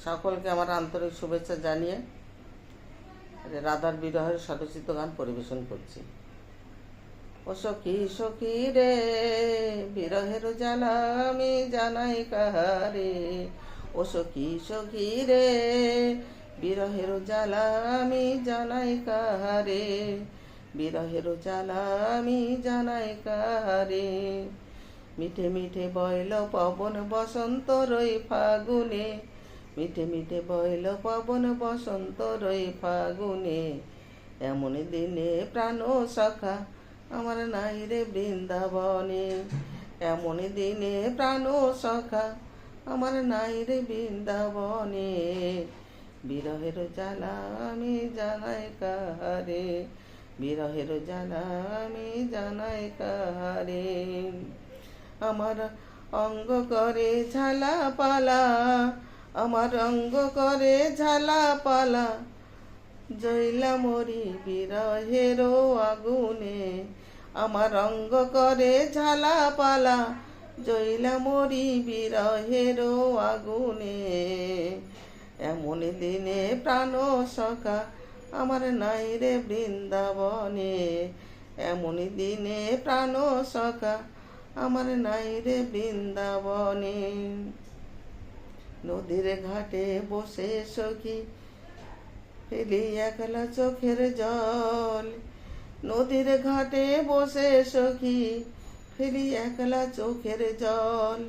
সকলকে আমার আন্তরিক শুভেচ্ছা জানিয়ে রাধার বিরহের স্বরচিত গান পরিবেশন করছি। ও সখী সখী রে, বিরহের জ্বালা আমি জানাই কাহারে। ও সখী সখী রে, বিরহের জ্বালা আমি জানাই কাহারে। বিরহের জ্বালা আমি জানাই কাহারে। মিঠে মিঠে বইল পবন বসন্ত রই ফাগুনে। মিঠে মিঠে বইল পবন বসন্ত রই ফাগুনে। এমন দিনে প্রাণ সখা আমার নাই রে বৃন্দাবনে। এমন দিনে প্রাণ সখা আমার নাই রে বৃন্দাবনে। বিরহের জ্বালা আমি জানাই কাহারে। বিরহের জ্বালা আমি জানাই কাহারে। আমার অঙ্গ করে ঝালা পালা, আমার অঙ্গ করে ঝালা পালা, জইলা মরি বিরহের আগুনে। আমার অঙ্গ করে ঝালা পালা, জইলা মরি বিরহের আগুনে। এমন দিনে প্রাণ সখা আমার নাই রে বৃন্দাবনে। এমন দিনে প্রাণ সখা আমার নাই রে বৃন্দাবনে। নদীর ঘাটে বসে সখী ফেলি একলা চোখের জল। নদীর ঘাটে বসে সখী ফেলি একলা চোখের জল।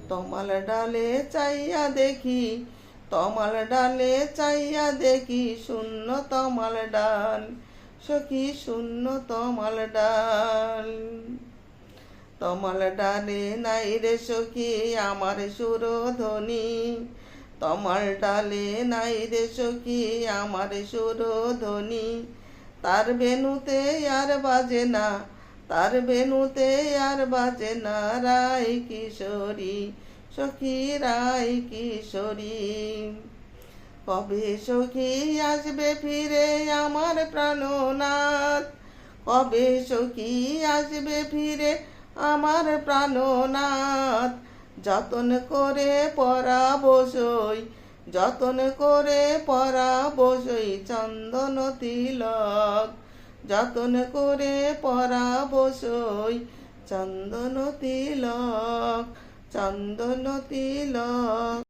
তমাল ডালে চাইয়া দেখি, তমাল ডালে চাইয়া দেখি, শূন্য তমাল ডাল সখী, শূন্য তমাল ডাল। তমাল ডালে নাই রে সখী আমার সুরধ্বনি। তমাল ডালে নাই রে সখী আমার সুরধ্বনি। তার বেনুতে আর বাজে না, তার বেনুতে আর বাজে না রাই কিশোরী সখী, রাই কিশোরী। কবে সখী আসবে ফিরে আমার প্রাণনাথ। কবে সখী আসবে ফিরে আমার প্রাণনাথ। যতন করে পরাবো সই, যতন করে পরাবো সই চন্দন তিলক। যতন করে পরাবো সই চন্দন তিলক, চন্দন তিলক।